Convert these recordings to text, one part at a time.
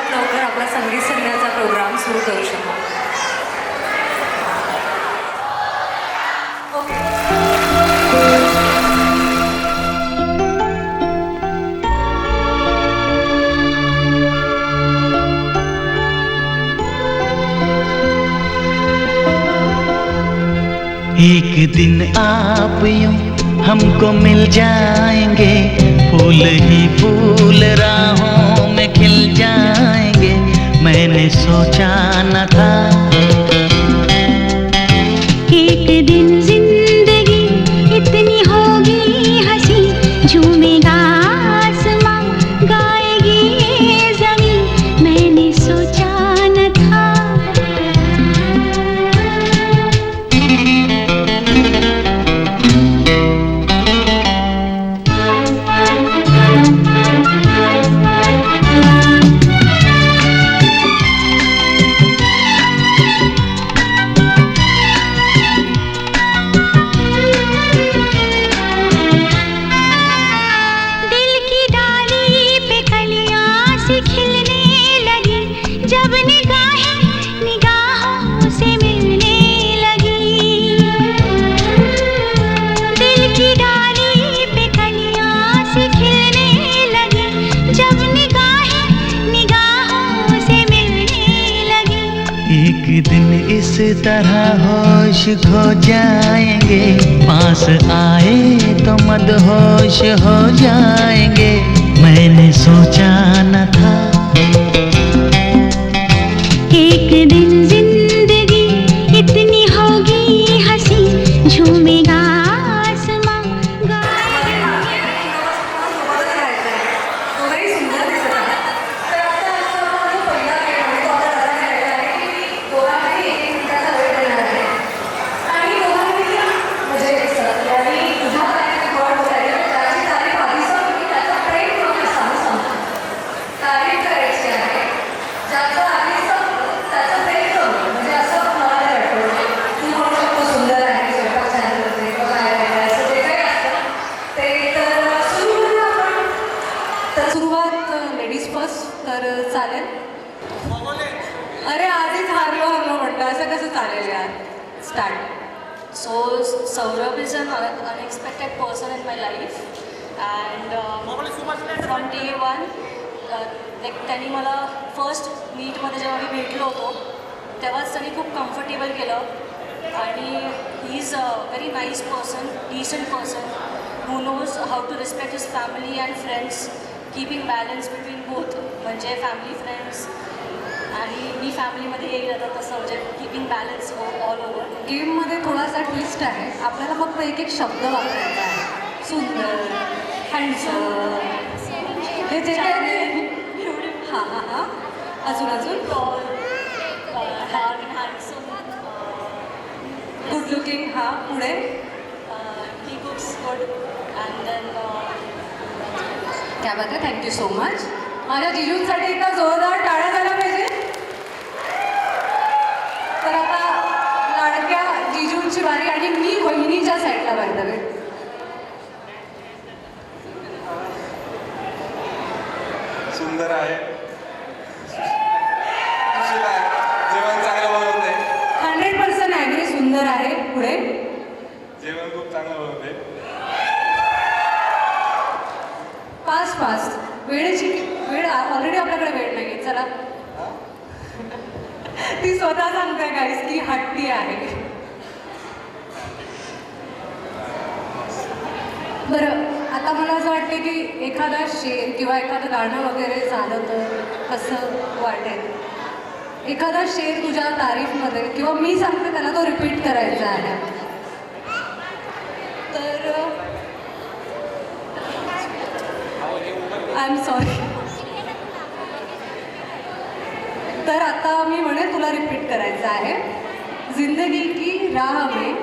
लवकरात लवकर आपला संगीत संध्याचा प्रोग्राम सुरू करू शकतो. एक दिन आप यूं हमको मिल जाएंगे, फूल ही फूल राहों में खिल जाएंगे. मैंने सोचा न था एक दिन जिंदगी इतनी होगी हंसी, झूमेगा आसमां गाएगी ये ज़मीं. मैंने सोचा न था. एक दिन इस तरह होश खो जाएंगे, पास आए तो मदहोश हो जाएंगे. मैंने सोचा न था एक दिन जिंदगी इतनी होगी हंसी, झूमेगा आसमां गाएगा. लेडीज फर्स्ट तर चालेल. अरे आधीच हारलो म्हणतो, असं कसं चालेल यार. Start. So Saurabh is an unexpected person in my life, and from day one, like त्यांनी मला फर्स्ट मीटमध्ये जेव्हा मी भेटलो होतो तेव्हाच त्यांनी खूप कम्फर्टेबल केलं. आणि he is a very nice person, decent person who knows how to respect his family and friends, keeping balance between both, म्हणजे फॅमिली फ्रेंड्स आणि मी फॅमिलीमध्ये येईल आता तसं, म्हणजे कीपिंग बॅलन्स ऑल ओव्हर. गेममध्ये थोडासा ट्विस्ट आहे, आपल्याला फक्त एक एक शब्द वापरायचा आहे. सुंदर, हँडसम, हे जे काय हां हां हां अजून अजून टॉल, हँडसम, गुड लुकिंग. हां पुढे ही कुक्स गुड, अँड देन क्या बात आहे. Thank you so much. माझ्या जिजूंसाठी एकदा जोरदार टाळ्या झाल्या पाहिजे. तर आता लाडक्या जिजूंची बारी आणि मी वहिनीच्या साईडला बांधावे. सुंदर आहे, जेवण चांगलं बनवते, 100% ॲग्री. सुंदर आहे. पुढे जेवण खूप चांगलं बनवते, फास्ट फास्ट. वेळ ऑलरेडी आपल्याकडे वेळ नाही. चला ती स्वतः सांगते गाईस की हट्टी आहे. बरं आता मला असं वाटतं की एखादा शेर किंवा एखादं गाणं वगैरे झालं तर कसं वाटेल. एखादा शेर तुझ्या तारीफमध्ये किंवा मी सांगते त्याला तो रिपीट करायचा आहे. तर आय एम सॉरी. तर आता मी म्हणे तुला रिपीट करायचं आहे. जिंदगी की राह में,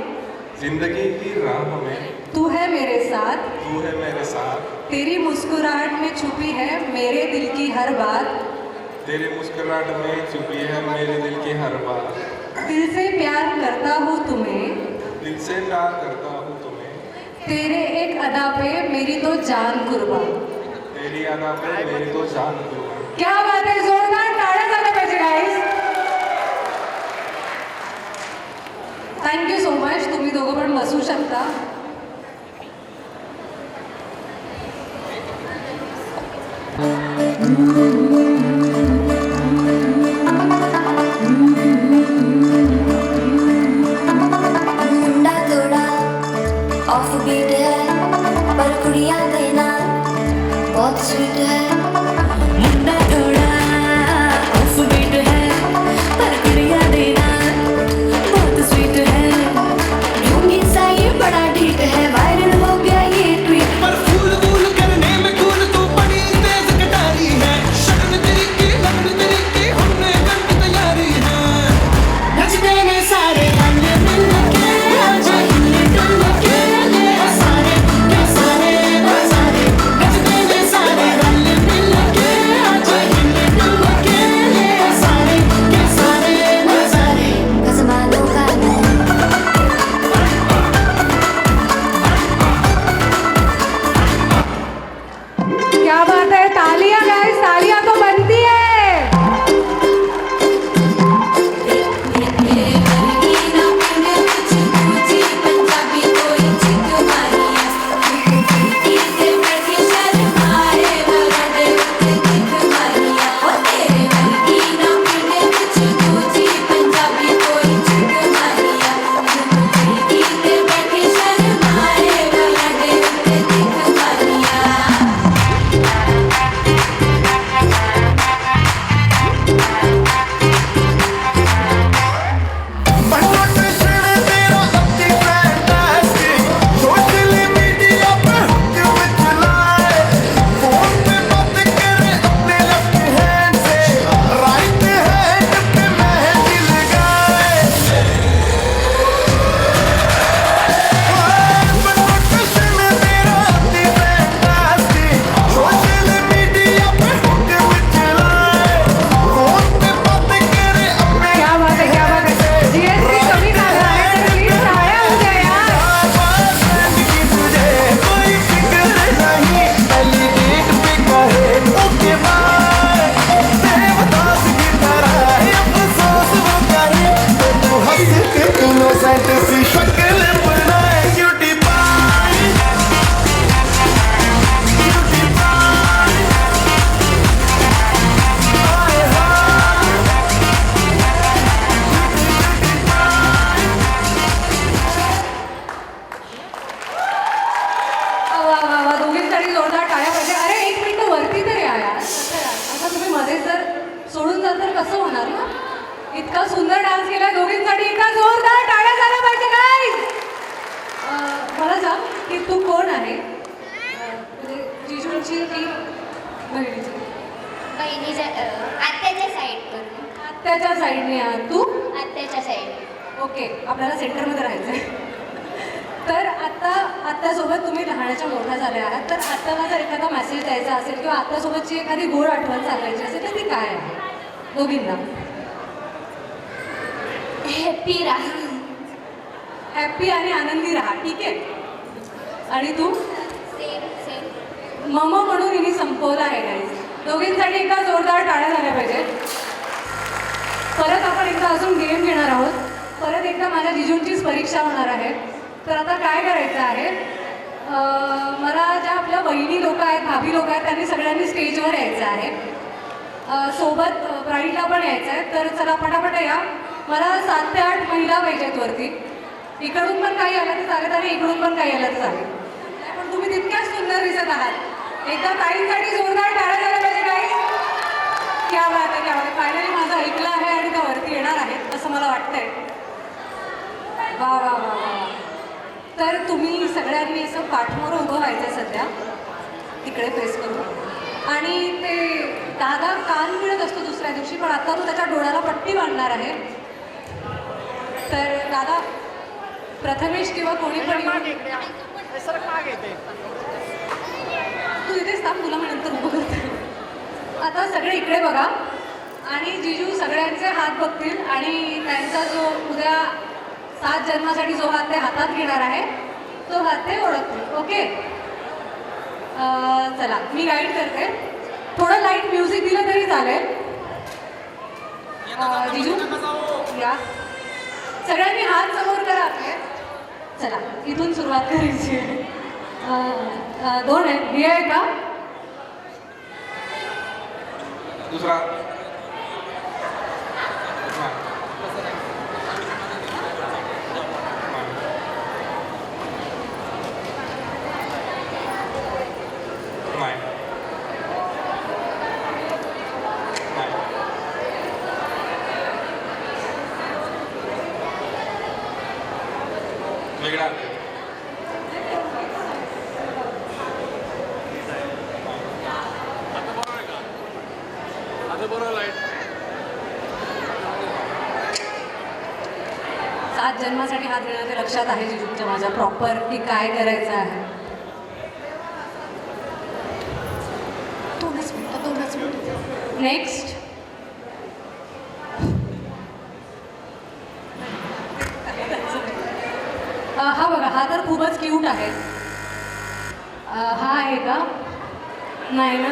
जिंदगी की राह में तू है मेरे साथ, तू है मेरे साथ, तेरी मुस्कुराहट में छुपी है मेरे दिल की हर बात, तेरे मुस्कुराहट में छुपी है मेरे दिल की हर बात, दिल से प्यार करता हूँ तुम्हें, दिल से प्यार करता हूँ तुम्हें, तेरे एक अदा पे मेरी तो जान कुर्बान. तेरी अदा पे मेरी तो जान कुर्बान. क्या बात है. जोरदार इतका सुंदर डान्स केला दोघींसाठी एका जोरदार टाळ्या झाल्या पाहिजे guys. मला सांग की तू कोण आहे म्हणजे जिजूंची की बहिणीची बहिणीच्या आत्याच्या साईडवरून आत्याच्या साईडने आहात तू आत्याच्या साईड. ओके आपल्याला सेंटरमध्ये राहायचं आहे तर आत्तासोबत तुम्ही लहानाच्या मोठ्या झाल्या आहात तर आत्ताला जर एखादा मेसेज द्यायचा असेल किंवा आत्तासोबतची एखादी गोड आठवण सांगायची असेल तर ती काय आहे दोघींना हॅपी राहा. हॅप्पी आणि आनंदी राहा ठीक आहे आणि तू सेम सेम. मम म्हणून हिने संपवला आहे गाईज दोघींसाठी एका जोरदार टाळ्या झाल्या पाहिजे परत आपण एकदा अजून गेम घेणार आहोत परत एकदा माझ्या जिजूंचीच परीक्षा होणार आहे तर आता काय करायचं आहे मला ज्या आपल्या बहिणी लोक आहेत भाभी लोक आहेत त्यांनी सगळ्यांनी स्टेजवर यायचं आहे सोबत ब्राईडला पण यायचं आहे तर चला पटापट या मला 7 ते 8 महिला पाहिजेत वरती इकडून पण काही आलं तर चालेल आणि इकडून पण काही आलं तर चालेल पण तुम्ही तितक्याच सुंदर दिसत आहात एकदा ताईंसाठी जोरदार टाळ्या झाल्या पाहिजे काही क्या बात आहे क्या बात आहे फायनली माझं ऐकलं आहे आणि त्या वरती येणार आहेत असं मला वाटतंय वा वा वा वा वा तर तुम्ही सगळ्यांनी असं पाठमोरं उभं व्हायचं सध्या तिकडे फेस करून आणि ते दादा कान मिळत असतो दुसऱ्या दिवशी पण आता तो त्याच्या डोळ्याला पट्टी बांधणार आहे तर दादा प्रथमेश किंवा कोणी पण तू इथेच थांब तुला मी नंतर उभं करते आता सगळे इकडे बघा आणि जिजू सगळ्यांचे हात बघतील आणि त्यांचा जो उद्या 7 जन्मासाठी जो हात ते हातात घेणार आहे तो हात ते ओळखतील ओके चला मी गाईड करते थोडं लाईट म्युझिक दिलं तरी चालेल जिजू या सगळ्यांनी हात समोर करा आपले चला इथून सुरुवात करायची आहे 2 आहे हे आहे का दूसरा नाही वेगळा बरोबर लाईट 7 जन्मासाठी हात देणं ते लक्षात आहे जिजूंच्या माझ्या प्रॉपर की काय करायचं आहे 2 मिनिटं नेक्स्ट हा बघा हा तर खूपच क्यूट आहे हा आहे का नाही ना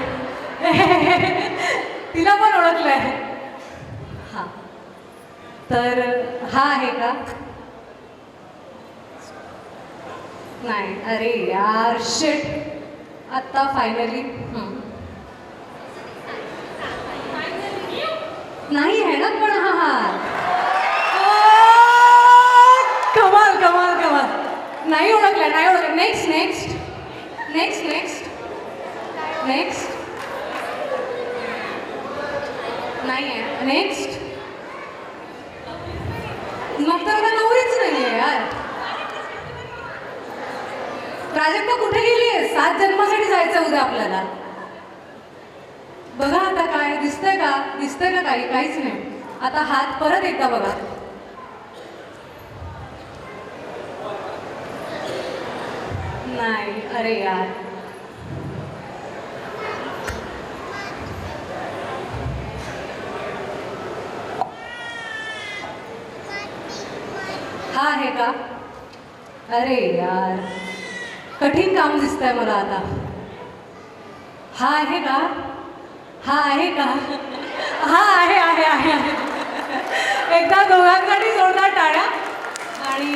तिला पण ओळखलं आहे हां तर हा आहे का नाही अरे यार शिट आत्ता फायनली नाही आहे ना पण हा हा कमाल कमाल कमाल नाही ओळखलं नाही ओळखलं next next next next next नाही आहे नेक्स्ट मग तर आता नवरीच नाही आहे यार प्राजक्ता कुठे गेली आहे 7 जन्मासाठी जायचं उद्या आपल्याला बघा आता काय दिसतंय का काही काहीच नाही आता हात परत एकदा बघा नाही अरे यार हा आहे का अरे यार कठीण काम दिसतंय मला आता हा आहे का हा आहे का हा आहे एकदा दोघांसाठी जोरदार टाळ्या आणि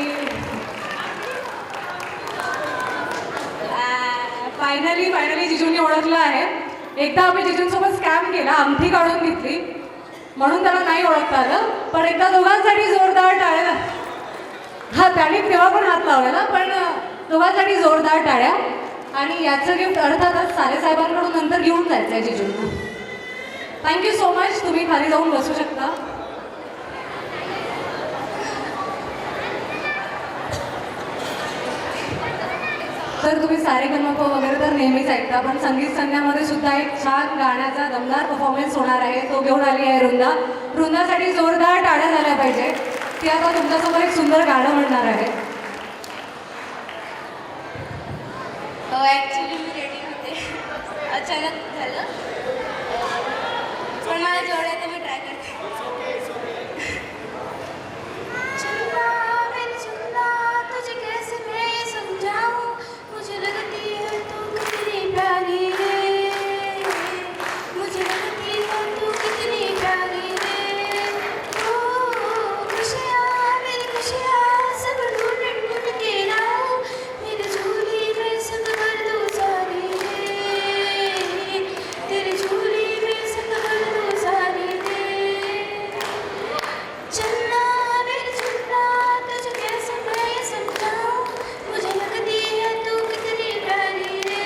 फायनली जिजूंनी ओळखलं आहे एकदा आम्ही जिजूंसोबत स्कॅम केला अंगठी काढून घेतली म्हणून त्याला नाही ओळखता आलं पण एकदा दोघांसाठी जोरदार टाळ्या हा त्याने तेव्हा पण हात लावलेला पण दोघांसाठी जोरदार टाळ्या आणि याचं गिफ्ट अर्थातच सालेसाहेबांकडून नंतर घेऊन जायचं आहे जिजूंना थँक्यू सो मच तुम्ही खाली जाऊन बसू शकता तर तुम्ही सारेगमप वगैरे तर नेहमीच ऐकता, पण संगीत संध्यामध्ये सुद्धा एक छान गाण्याचा दमदार परफॉर्मन्स होणार आहे. तो घेऊन आली आहे वृंदा. वृंदासाठी जोरदार टाळ्या झाल्या पाहिजे. ती आता तुमच्यासमोर एक सुंदर गाणं म्हणणार आहे. ॲक्च्युली मी रेडी होते, अचानक झालं, पण मला जेवढं आहे ते मी ट्राय करते. चुन्ना मेरी चुन्ना, तुझे कैसे मैं ये समझाऊं, मुझे लगती है तू कितनी प्यारी रे, मुझे लगती है तू कितनी प्यारी रे. ओ खुशियाँ मेरी खुशियाँ सब ढूंढ ढूंढ के लाऊं, मेरी झोली में संग भर दूँ सारी रे, तेरी झोली में संग भर दूँ सारी रे. चन्ना मेरी चन्ना, तुझे कैसे मैं ये समझाऊं, मुझे लगती है तू कितनी प्यारी रे,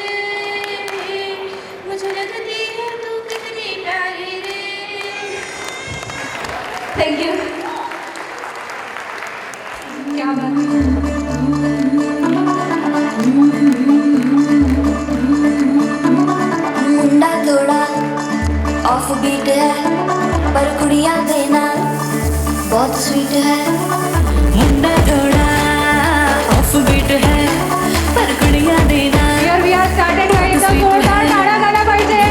मुझे लगती है तू कितनी प्यारी रे. थँक्यू. क्या बात है. मुंडा थोड़ा ऑफ बीट है पर कुड़ियाँ देना बहुत स्वीट है. मुंडा थोड़ा ऑफ बीट है पर कुड़ियाँ देना Here we are started by एकदम जोरदार टाळ्या झाल्या पाहिजे.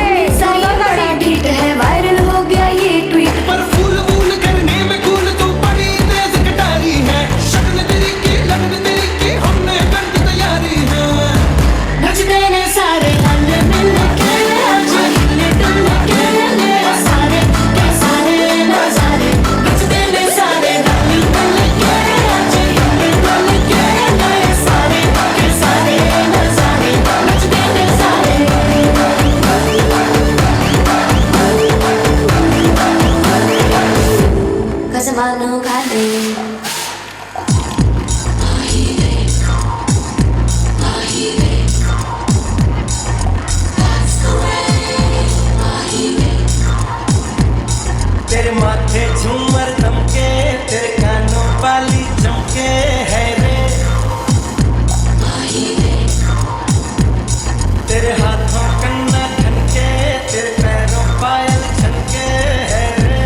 बड़ा बीट है. वायरल हो गया ये ट्वीट पर फूल फूल करने में कूल तू बड़ी तेज कटारी है. शक्ल तेरी की लगन तेरी की हमने कर दी तैयारी है. नचते ने सारे हल्ले मिल के आज हिले डुल के सारे के सारे नजारे. नचते ने सारे हल्ले मिल के आज हिले डुल के सारे के सारे नजारे. नचते ने सारे कसमानो खाने तेरे माथे झूमर दमके तेरे कानों वाली चमके है रे. तेरे हाथों कन्ना खनके तेरे पैरों पायल छनके है रे.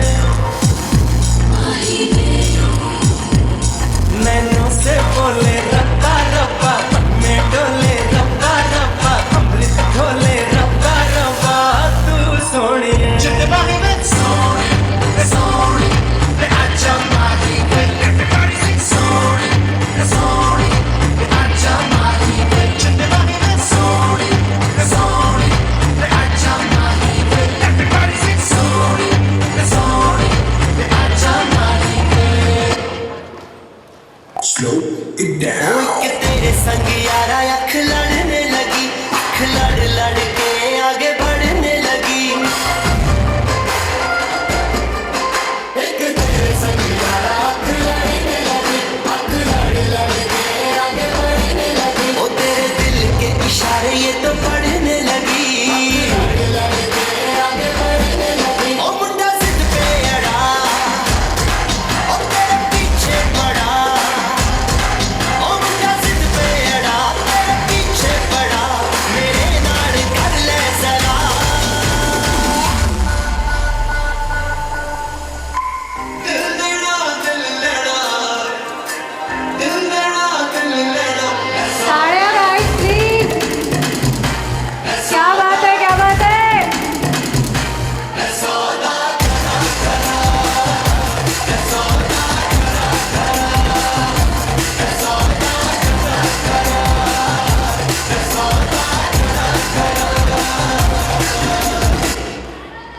नैनों से बोले रब्बा रब्बा में डोले रब्बा रब्बा अमृत घोले रब्बा रब्बा तू सोनी है. कि तेरे संग यारा अख लड़ने लगी, अख लड़ लड़ के आगे बढ़ने लगी. एक तेरे संग यारा अख लड़ने लगी, अख लड़ लड़ के आगे बढ़ने लगी. ओ तेरे दिल के इशारे ये तो पढ़ने लगी. लड़ लड़ के आगे बढ़ने लगी. ओ मुंडा जिद पे अड़ा, ओ तेरे पीछे पड़ा. ओ मुंडा जिद पे अड़ा, तेरे पीछे पड़ा. मेरे नाल कर ले जरा. दिल देना दिल लेना, दिल देना दिल लेना. टाळ्या guys, please. क्या बात है, क्या बात है.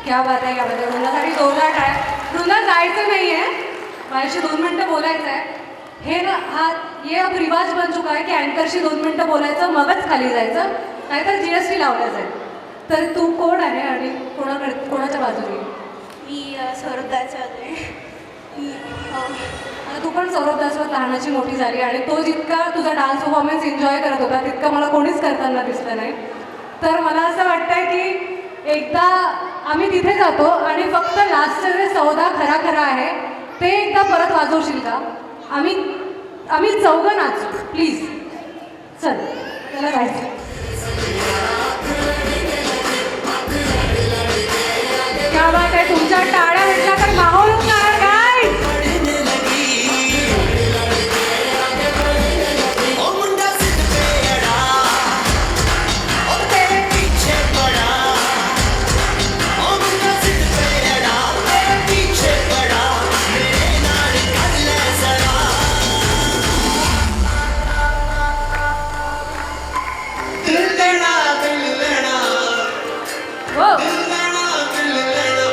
क्या बात आहे, क्या बात आहे. वृंदासाठी जोरदार टाळ्या. वृंदा जायचं नाही आहे, माझ्याशी 2 मिनटं बोलायचं आहे. हे ना ये अब रिवाज बन चुका है की अँकरशी 2 मिनटं बोलायचं मगच खाली जायचं, नाहीतर GST लावला जाईल. तर तू कोण आहे आणि कोणाच्या बाजूने. मी स्वरूपाचे होते. आता तू पण सौरभ दासवर लहानाची मोठी झाली आणि तो जितका तुझा डान्स परफॉर्मन्स एन्जॉय करत होता तितका मला कोणीच करताना दिसलं नाही. तर मला असं वाटतंय की एकदा आम्ही तिथे जातो आणि फक्त लास्टचं जे सौदा खरा खरा आहे ते एकदा परत वाजवशील का. आम्ही चौघं नाचू प्लीज. चल. त्याला जायचं. क्या बात आहे, तुमच्या टाळ्या म्हटल्या तर माहोल होणार काय. बढ़ने लगी ओ मुंडा सिद्ध पे अड़ा ओ तेरे पीछे पड़ा ओ मुंडा सिद्ध पे अड़ा तेरे पीछे पड़ा मेरे नाल कर ले जरा दिल लेना हो. दिल लेना दिल लेना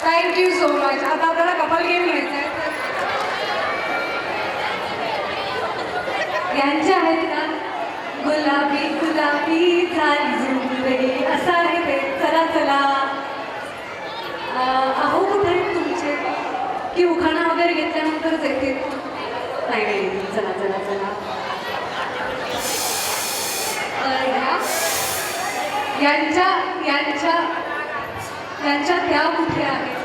थँक्यू सो मच. आता आपल्याला कपल गेम घ्यायचा आहे. यांचे आहेत का गुलाबी गुलाबी झाली जिंदगी असं आहे ते. चला चला अहो कुठे आहेत तुमचे की उखाणा वगैरे घेतल्यानंतरच येतील. नाही नाही चला चला चला. यांच्या यांच्या यांच्या त्या कुठे आहेत.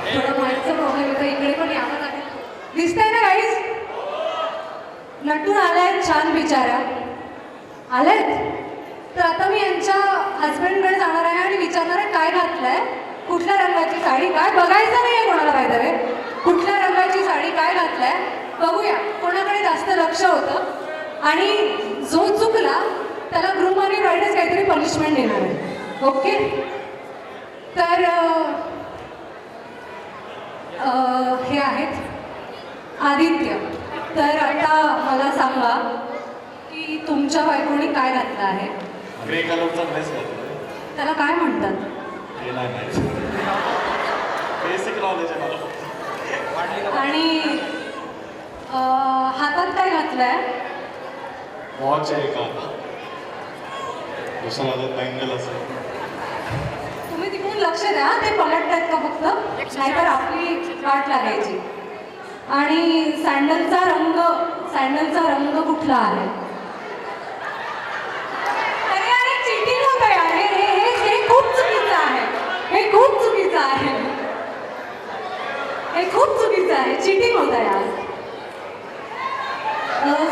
थोडं माहितीचा प्रॉब्लेम होता. इकडे पण यावं लागेल. दिसतंय ना गाईज. नटून आलाय छान बिचारा आलेत. तर आता मी यांच्या हजबंडकडे जाणार आहे आणि विचारणार आहे काय घातलंय, कुठल्या रंगाची साडी, काय बघायचं नाही आहे कोणाला पाहिजे रे, कुठल्या रंगाची साडी काय घातलंय बघूया. कोणाकडे जास्त लक्ष होतं आणि जो चुकला त्याला ग्रूम आणि ब्राईडच काहीतरी पनिशमेंट देणार आहे. ओके. तर हे आहेत आदित्य. तर आता मला सांगा की तुमच्या बायकोने काय घातलं आहे. ग्रे कलरचा ड्रेस घातला. त्याला काय म्हणतात. हे नाही माहिती. बेसिक नॉलेज आहे मला फक्त. आणि हातात काय घातलंय. वॉच आहे का दुसरा हातात बँगल असेल. तुम्ही तिकडून लक्ष द्या ते पलटतात का फक्त, नाहीतर आपली गाठ लागायची. आणि सँडलचा रंग कुठला आहे. अरे अरे चिटिंग होतं यार. हे खूप चुकीचं आहे. हे खूप चुकीचं आहे. हे खूप चुकीचं आहे. चिटिंग होतं यार.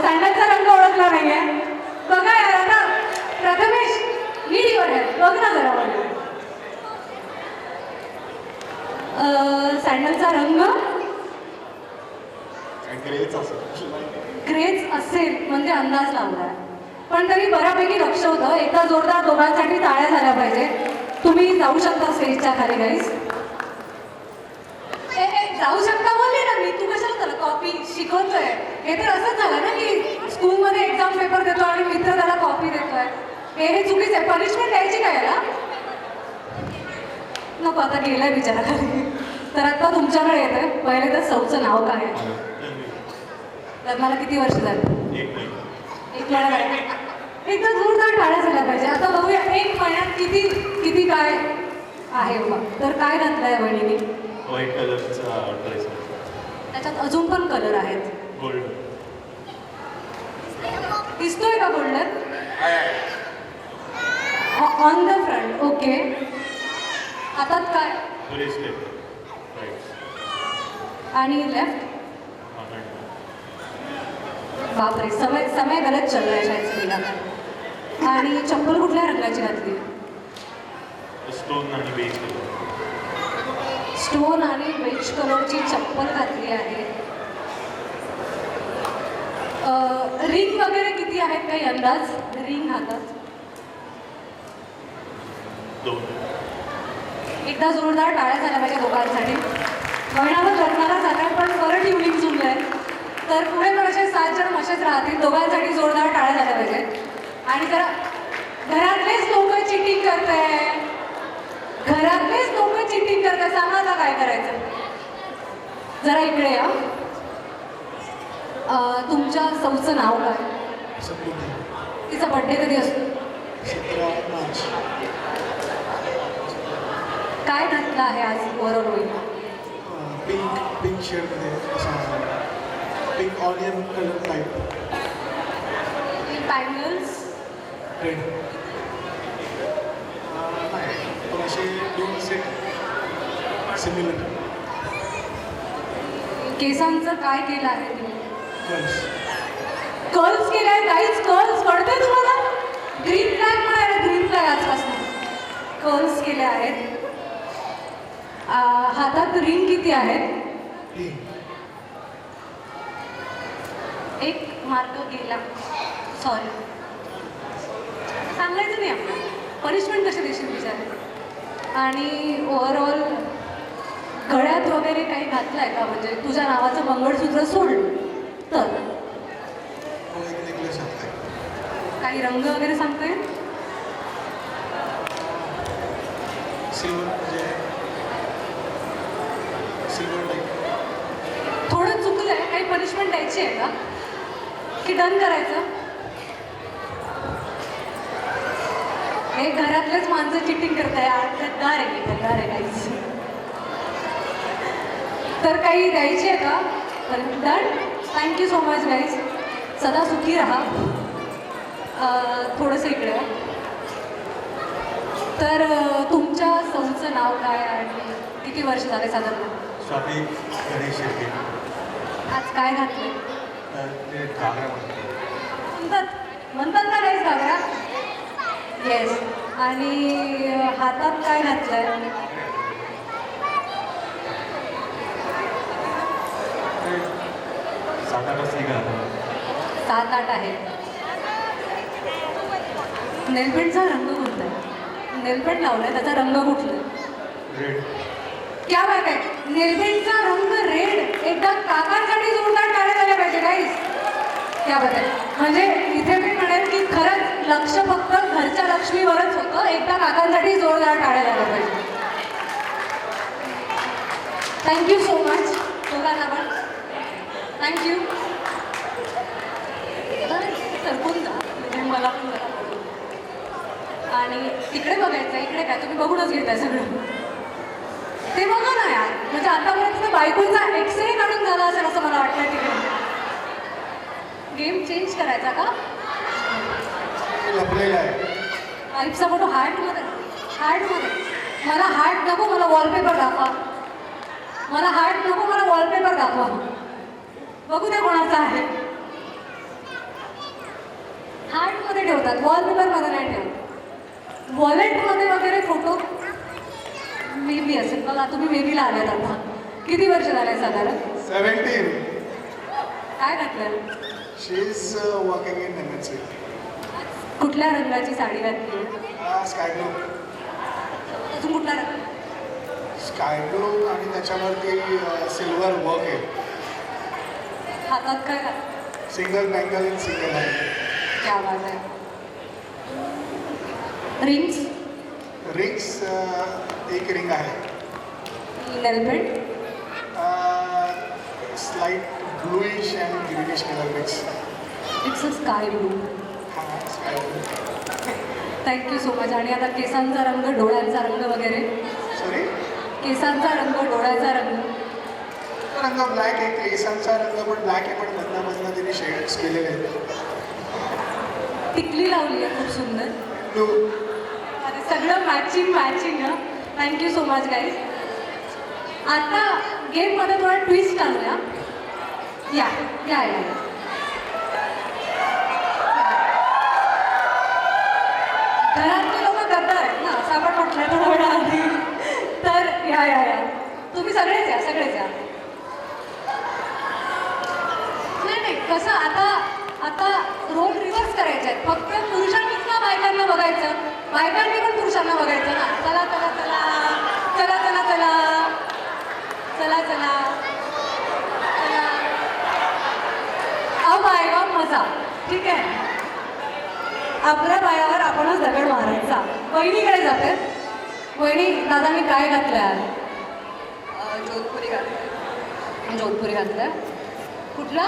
सँडलचा रंग ओळखला नाहीये. बघा यार आता प्रथमेश नीट आहे बघ ना जरा मला. सँडलचा रंग ग्रेच असेल म्हणजे अंदाज लावलाय, पण तरी बऱ्यापैकी लक्ष होतं. एकदा जोरदार दोघांसाठी टाळ्या झाल्या पाहिजे. तुम्ही जाऊ शकता स्टेजच्या खाली गाईस. जाऊ शकता बोलले ना मी. तू कशाला त्याला कॉपी शिकवतोय. हे तर असंच झालं ना की स्कूलमध्ये एक्झाम पेपर देतो आणि मित्र त्याला कॉपी देतोय. हे चुकीचं आहे. पनिशमेंट द्यायची काय याला. नको आता गेलाय बिचारा खाली. तर आता तुमच्याकडे येतोय. पहिले तर सौचं नाव काय आहे. लग्नाला किती वर्ष झाली. 1 महिना. 1 महिना झाला. एकदा जोरदार टाळ्या झाल्या पाहिजे. आता बघूया 1 महिन्यात किती काय आहे बघ. तर काय घातलंय वहिनीने. व्हाईट कलरचा ड्रेस. त्याच्यात अजून पण कलर आहेत. गोल्ड दिसतोय का golden on the front. Okay. हातात काय ब्रेसलेट. आणि लेफ्ट. बापरे समय गलत चल रहा है शायद से मेरा. आणि चप्पल कुठल्या रंगाची घातली. स्टोन आणि बेज कलर. स्टोन आणि बेज कलरची चप्पल घातली आहे. रिंग वगैरे किती आहेत काही अंदाज. रिंग हातात. 2. एकदा जोरदार टाळ्या झाल्या पाहिजे दोघांसाठी. महिनाभर लग्नाला झाल्या पण बरं ट्युनिंग जुळलंय. तर पुढे पण असे 7 जण असेच राहतील. दोघांसाठी जोरदार टाळ्या झाल्या पाहिजे. आणि जरा घरातलेच लोक चिटिंग करताय. घरातलेच लोक चिटिंग करताय. सांगा आता काय करायचं. जरा इकडे या. तुमच्या सौचं नाव काय. तिचा बड्डे कधी असतो. 17 मार्च. काय घातलं आहे आज वरून. पिंक शेडमध्ये असा pink onion colour type. Bangles. Red. नाही पण असे 2 सेट सिमिलर. केसांचं काय केलं आहे तुम्ही. गर्ल्स. कर्ल्स केले आहेत काहीच. कर्ल्स कळते तुम्हाला. ग्रीन फ्लॅग पण आहे. ग्रीन फ्लॅग आजपासून कर्ल्स केले आहेत. हातात रिंग किती आहेत. 3. एक मार्क गेला. सॉरी सांगायचं नाही आपल्याला. पनिशमेंट कशी देशील विचार. आणि ओव्हरऑल गळ्यात वगैरे काही घातलं आहे का. म्हणजे तुझ्या नावाचं मंगळसूत्र सोडलं तर एक नेकलेस आहे. काही रंग वगैरे सांगता येईल. सिल्वर म्हणजे सिल्वर टाईप. थोडं चुकलंय, काही पनिशमेंट द्यायची आहे का की डन करायचं? हे घरातलेच माणसं चिटिंग करताय, गद्दार आहे काहीच. तर काही द्यायची आहे का? तर done. Thank you so much guys. सदा सुखी राहा. थोडंसं इकडे या. तर तुमच्या सौचं नाव काय आणि किती वर्ष झाले साधारण? स्वाती गणेश शेळके. आज काय घातलं? ते घागरा म्हणतात का नाहीच घागरा? येस. आणि हातात काय घातलंय? सात आठ आहे. नेलपेंटचा रंग कोणता आहे? नेलपेंट लावलाय, त्याचा रंग कुठला? रेड. क्या बात आहे. नेलपेंटचा रंग रेड. एकदा काकांसाठी जोरदार टाळ्या झाल्या पाहिजे गाईस. क्या बात आहे. म्हणजे इथे मी म्हणेन की खरंच लक्ष फक्त घरच्या लक्ष्मीवरच होतं. एकदा काकांसाठी जोरदार टाळ्या झाल्या पाहिजे. थँक्यू सो मच दोघांना पण. थँक्यू. सरकून जा म्हणजे मला पण जरा बघू. आणि तिकडे बघायचं, इकडे काय तुम्ही बघूनच घेताय सगळं. ते बघा ना यार, म्हणजे आतापर्यंत बायकोचा एक्सरे काढून झाला असेल असं मला वाटतं. तिकडे गेम चेंज करायचा का? लपलेला आहे. आईचा फोटो हार्टमध्ये. मला हार्ट नको, मला वॉलपेपर दाखवा. मला हार्ट नको, मला वॉलपेपर दाखवा. बघू द्या कोणाचा आहे. हार्टमध्ये ठेवतात, वॉलपेपरमध्ये नाही ठेवत. वॉलेटमध्ये वगैरे फोटो मे बी असेल. बघा तुम्ही मेबीला आल्यात आता. किती वर्ष झाले साधारण? 17. काय घातलं? शी इज वर्किंग इन MNC. कुठल्या रंगाची साडी घातली? Sky blue. अजून कुठला रंग? स्काय ब्लू आणि त्याच्यावरती सिल्वर वर्क आहे. हातात काय घातलं? Single bangle in single hand. क्या बात आहे. रिंग्स? रिंग्स एक रिंग आहे. Nail paint? Slight bluish and greenish colour mix. It's a sky blue. हां sky blue. Thank you so much. आणि आता केसांचा रंग, डोळ्यांचा रंग वगैरे? सॉरी. केसांचा रंग, डोळ्याचा रंग? रंग ब्लॅक आहे. केसांचा रंग पण ब्लॅक आहे, पण मधनं तिने शेड्स केलेले आहेत. टिकली लावली आहे खूप सुंदर. ब्लू. अरे सगळं मॅचिंग हां. Thank you so much guys. आता गेममध्ये थोडा ट्विस्ट आणूया. या या या. घरातले लोक गद्दार आहेत ना, असं आपण म्हटलं थोडा वेळा आधी. तर या या या. तुम्ही सगळेच या, सगळेच या. नाही कसं आता रोल रिव्हर्स करायचे आहेत. फक्त पुरुषांनीच ना बायकांना बघायचं, बायकांनी पण पुरुषांना बघायचं ना. चला चला चला चला चला चला चला चला चला. अब आएगा मजा. ठीक आहे. आपल्या पायावर आपणच दगड मारायचा. वहिनीकडे जाते. वहिनी, दादा मी काय घातलंय आज? जोधपुरी घातलंय. जोधपुरी घातलंय. कुठला?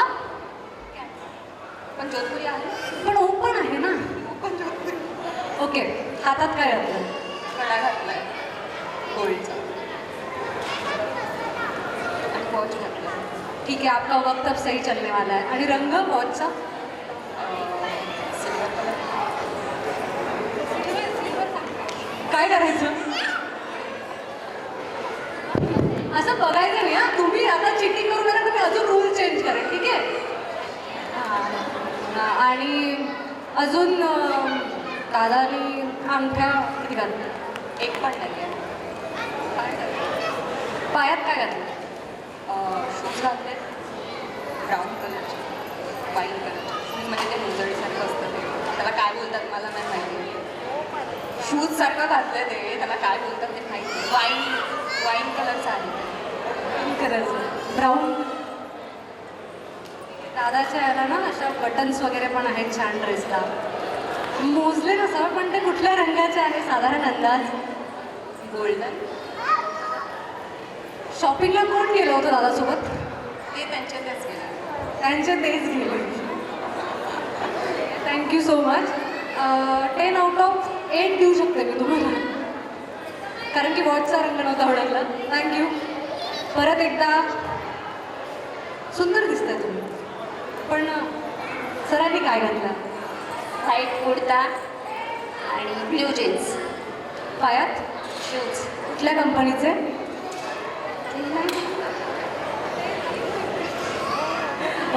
पण जोधपुरी आहे, पण ओपन आहे ना. ओपन जोधपुरी. ओके. हातात काय घातलं? कडा घातलाय गोळीचा आणि वॉच घातलाय. ठीक आहे. आपका वक्त अब सही चलने वाला है. आणि रंग वॉचचा? काय करायचं? असं बघायचं नाही हा. तुम्ही आता चिटिंग करू नका. तुम्ही अजून रूल चेंज करा. ठीक आहे. आणि अजून दादानी अंगठ्या किती घातल्या? एक पण नाही आहे. पायात काय घातलं? शूज घातले ब्राऊन कलरचे, वाईन कलरचे शूज. म्हणजे ते मुजळीसारखं असतं ते. त्याला काय बोलतात मला नाही माहिती. शूज सारखं घातलं ते, त्याला काय बोलतात ते माहिती. वाईन कलरचं आहे. वाईन कलरचं ब्राऊन. दादाच्या याला ना अशा बटन्स वगैरे पण आहेत छान ड्रेसला. मोजले नसावं पण ते कुठल्या रंगाचे आहे साधारण अंदाज? गोल्डन. शॉपिंगला कोण गेलं होतं दादासोबत? ते त्यांच्यातच गेलं. त्यांचे तेच गेले. Thank you so much. 10 out of 8 देऊ शकते मी तुम्हाला, कारण की वॉचचा रंग नव्हता आवडला. थँक्यू. परत एकदा सुंदर दिसताय तुम्ही, पण सरांनी काय घातलं? व्हाईट कुर्ता आणि ब्ल्यू जीन्स. पायात शूज. कुठल्या कंपनीचे?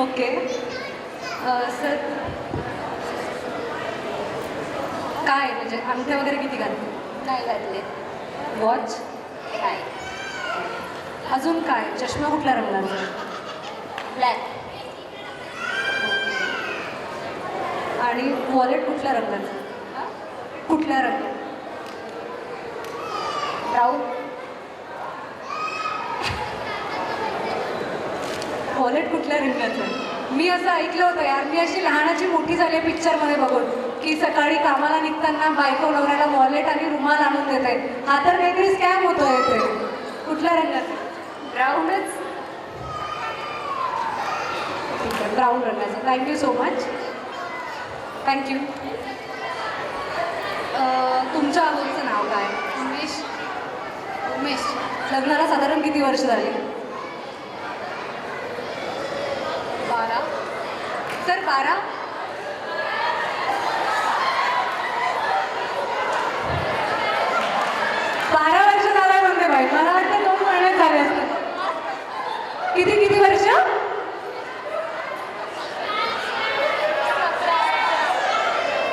ओके. सर काय म्हणजे अंगठ्या वगैरे किती घातले? नाही घातले. वॉच? नाही. अजून काय? चष्मा कुठल्या रंगाचा? ब्लॅक. आणि वॉलेट कुठल्या रंगाचं? कुठल्या रंगात? ब्राऊन. वॉलेट कुठल्या रंगाचं आहे? मी असं ऐकलं होतं यार, मी अशी लहानाची मोठी झाली पिक्चरमध्ये बघून, की सकाळी कामाला निघताना बायको नवऱ्याला वॉलेट आणि रुमाल आणून देते. हा तर काहीतरी स्कॅम होतोय ते. कुठल्या रंगाचं? ब्राऊनच. ठीक आहे, ब्राऊन रंगाचं. Thank you so much. थँक्यू. तुमच्या आवडीचं नाव काय? उमेश. उमेश. लग्नाला साधारण किती वर्ष झाली? 12. सर 12? वर्ष झालं म्हणते बाई, मला वाटतं 2 महिने झाले असते. किती वर्ष?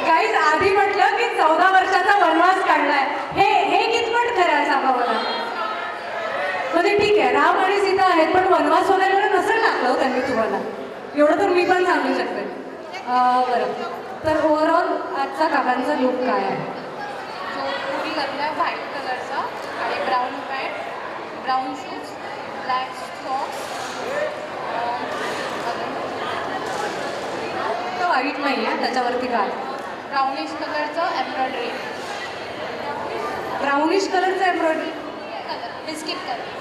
काहीच आधी म्हटलं की 14 वर्षाचा वनवास काढलाय. हे कितपत खरं आहे सांगा मला. म्हणजे ठीक आहे, राम आणि सीता आहेत, पण वनवास वगैरे नसेल टाकलं हो त्यांनी तुम्हाला, एवढं तर मी पण सांगू शकते. बरं, तर ओव्हरऑल आजचा काकांचा लुक काय आहे? जो पुरी घातला व्हाईट कलरचा आणि brown pant, brown shoes, black socks. तर वाईट नाही आहे, त्याच्यावरती काय? ब्राउनिश कलरचं एम्ब्रॉयडरी. ब्राउनिश कलरचं एम्ब्रॉयडरी. Colour biscuit colour.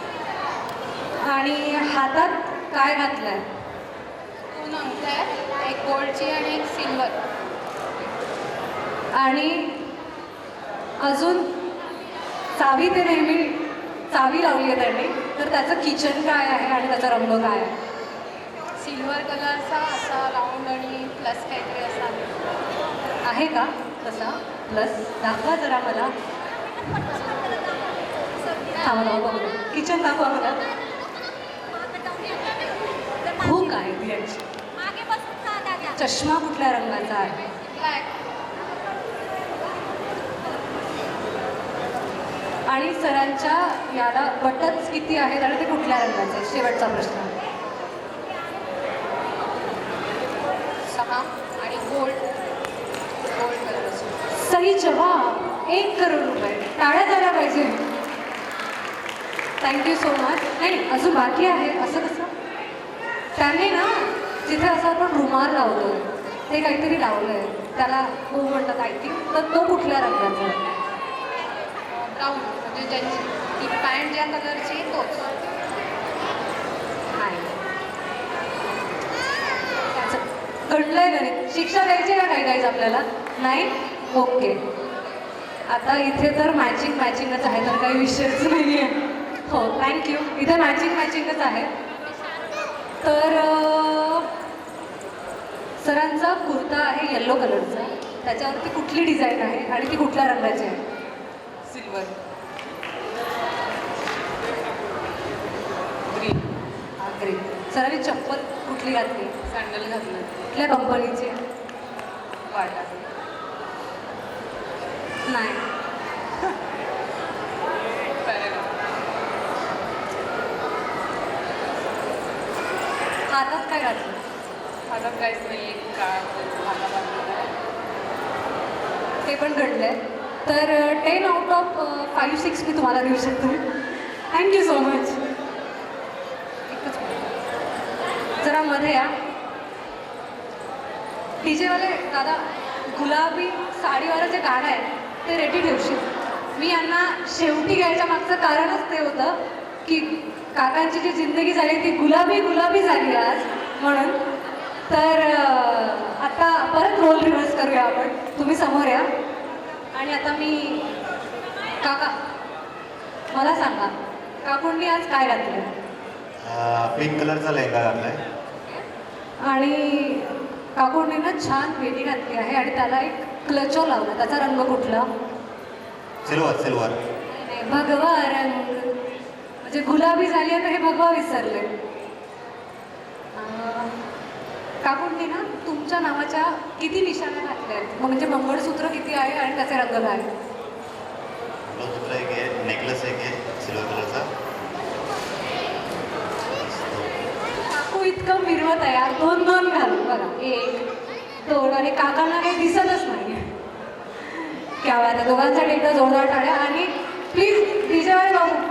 आणि हातात काय घातलंय? 2 अंगठ्या आहेत, एक गोल्डची आणि एक सिल्वर. आणि अजून चावी, ते नेहमी चावी लावली आहे त्यांनी, तर त्याचं किचन काय आहे आणि त्याचा रंग काय आहे? सिल्वर कलरचा असा राऊंड आणि प्लस काहीतरी असा आहे का तसा प्लस? दाखवा जरा मला. थांबा बघू, किचन दाखवा मला. खूप आहे ती याची. चष्मा कुठल्या रंगाचा आहे? ब्लॅक. आणि सरांच्या याला बटन्स किती आहेत आणि ते कुठल्या रंगाचे आहेत? शेवटचा प्रश्न. 6 आणि गोल्ड कलरचं. सही जवाब. 1 करोड रुपये. टाळ्या झाल्या पाहिजे. Thank you so much. नाही, अजून बाकी आहे. असं कसं? त्यांनी ना जिथे असं आपण रुमाल लावतो ते काहीतरी लावलं आहे, त्याला हो म्हणतात आय थिंक. तर तो कुठल्या रंगाचा आहे? ब्राऊन. म्हणजे ज्यांची ती पॅन्ट ज्या कलरची तोच. नाही. घडलंय गणित. शिक्षा द्यायची का काही काहीच आपल्याला? नाही. ओके. आता इथे तर मॅचिंगच आहे, तर काही विषयच नाही आहे. हो, थँक्यू. इथे मॅचिंगच आहे. तर सरांचा कुर्ता आहे येल्लो कलरचा, त्याच्यावरती कुठली डिझाईन आहे आणि ती कुठल्या रंगाची आहे? सिल्वर. ग्रीन. हा, ग्रीन. सरांनी चप्पल कुठली घातली? सँडल घातलं. कुठल्या कंपनीची? वाटा. नाही. हातात काय घातलं? हातात काहीच नाही. हाता बांधलेला आहे. ते पण घडलंय. तर 10 आउट ऑफ 5-6 मी तुम्हाला देऊ शकते. Thank you so much. एकच मिनिट. जरा मध्ये या. डीजेवाले दादा, गुलाबी साडीवालं जे गाणं आहे ते रेडी ठेवशील. मी यांना शेवटी घ्यायच्या मागचं कारणच ते होतं की काकांची जी जिंदगी झाली ती गुलाबी गुलाबी झाली आज म्हणून. तर आता परत रोल रिव्हर्स करूया आपण. तुम्ही समोर या आणि आता मी काका मला सांगा काकूंनी आज काय घातलं? पिंक कलरचा लेहंगा घातलाय. आणि काकूंनी ना छान वेणी घातली आहे आणि त्याला एक क्लचो लावला. त्याचा रंग कुठला? Silver silver. नाही, भगवा रंग. म्हणजे गुलाबी झाली आहे तर हे भगवा विसरले. काकूंनी ना तुमच्या नावाच्या किती निशाण्या घातल्या आहेत? म्हणजे मंगळसूत्र किती आहे आणि त्याचे रंग काय? मंगळसूत्र एक आहे, नेकलेस एक आहे सिल्वर कलरचा. काकू इतकं मिरवत आहे यार. 2-2 घालून बघा. 1-2 आणि काकांना काही दिसतच नाही. क्या बात आहे. दोघांसाठी एकदा जोरदार टाळ्या. आणि प्लीज डीजेवाले बाबू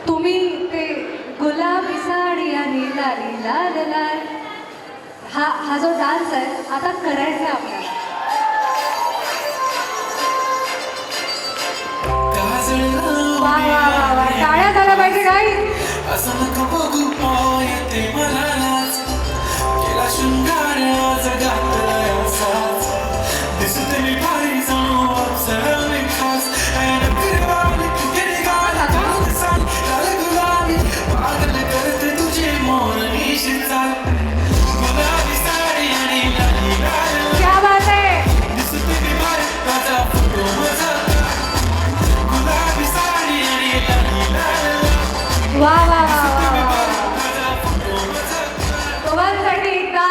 तुम्ही ते गुलाबी साडी आणि लाली लाल लाल हा जो डान्स आहे आता करायचा आहे आपल्याला. वा वा वा वा. टाळ्या झाल्या पाहिजे काही. असं नको बघू येते मनालाच केला शृंगार जगातलाय असाच दिसते मी भारी जाणू अप्सरा मी खास नकरेवाली किती गाला गात सांग लाल गुलाबी पागल करते तुझे मोर निशी चाल गुलाबी साडी आणि लाली लाल क्या बात आहे. दिसते मी भारी माझा फोटो माझा गुलाबी साडी आणि लाली लाल वा वा वा वा वा. दोघांसाठी एकदा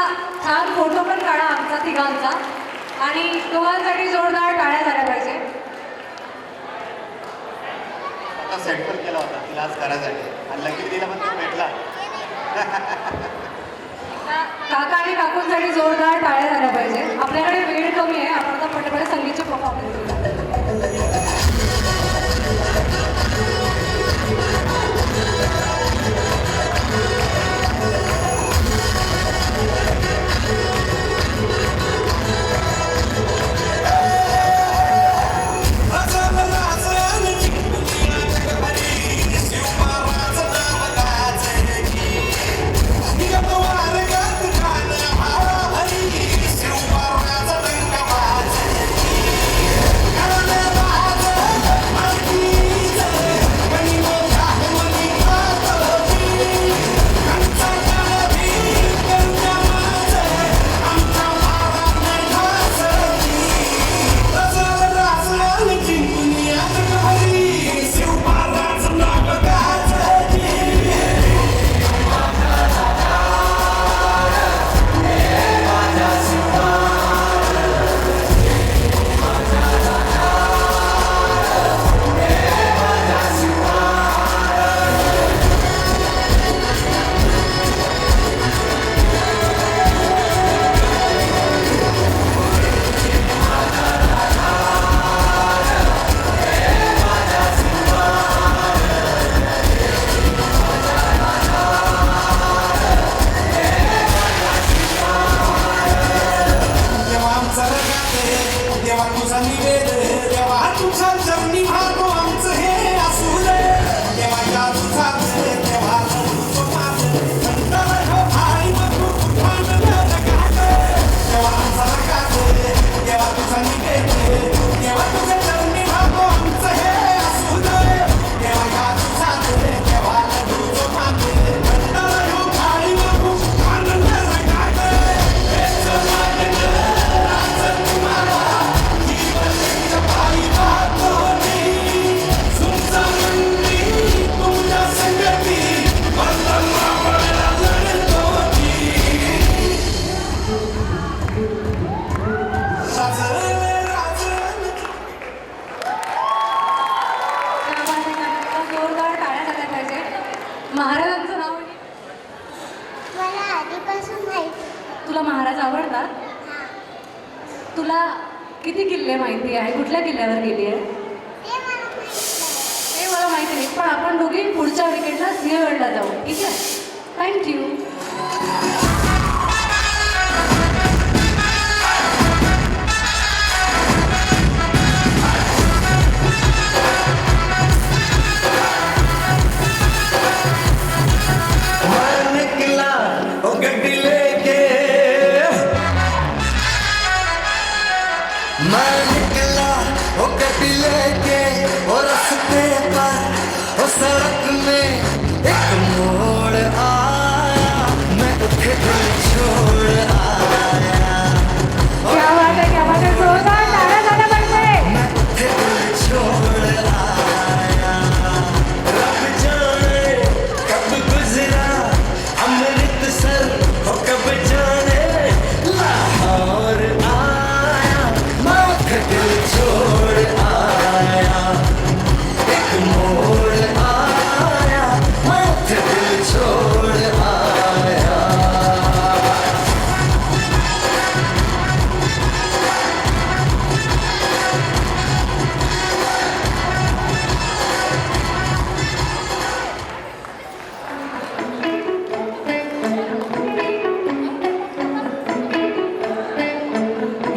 छान फोटो पण काढा आमचा तिघांचा. आणि दोघांसाठी जोरदार टाळ्या झाल्या पाहिजे. आता सेट पण केला होता तिला आज करायसाठी आणि लगेच तिला पण तो भेटला. काका आणि काकूंसाठी जोरदार टाळ्या झाल्या पाहिजे. आपल्याकडे वेळ कमी आहे. आपण आता पटपट संगीतचे परफॉर्मन्स देऊया. महाराजांचं नाव मला आधीपासून माहिती. तुला महाराज आवडतात? तुला किती किल्ले माहिती आहे? कुठल्या किल्ल्यावर गेली आहे? पण आपण दोघी पुढच्या विकेटला सिंहगडला जाऊ, ठीक आहे? थँक्यू. मैं निकला ओ गड्डी लेके, मैं निकला ओ गड्डी लेके, और रास्ते पर ओ सड़क में एक मोड़ आया, मैं उठे दिल छोड़ आया, क्या बात है, जोरदार तारा झाला पाहिजे. मैं उठे दिल छोड़ आया, रब जाने कब गुजरा अमृतसर, ओ कब जाने लाहौर आया, मैं उठे दिल छोड़ आया, एक मोड़ आया, मैं उठे दिल छोड़ आया.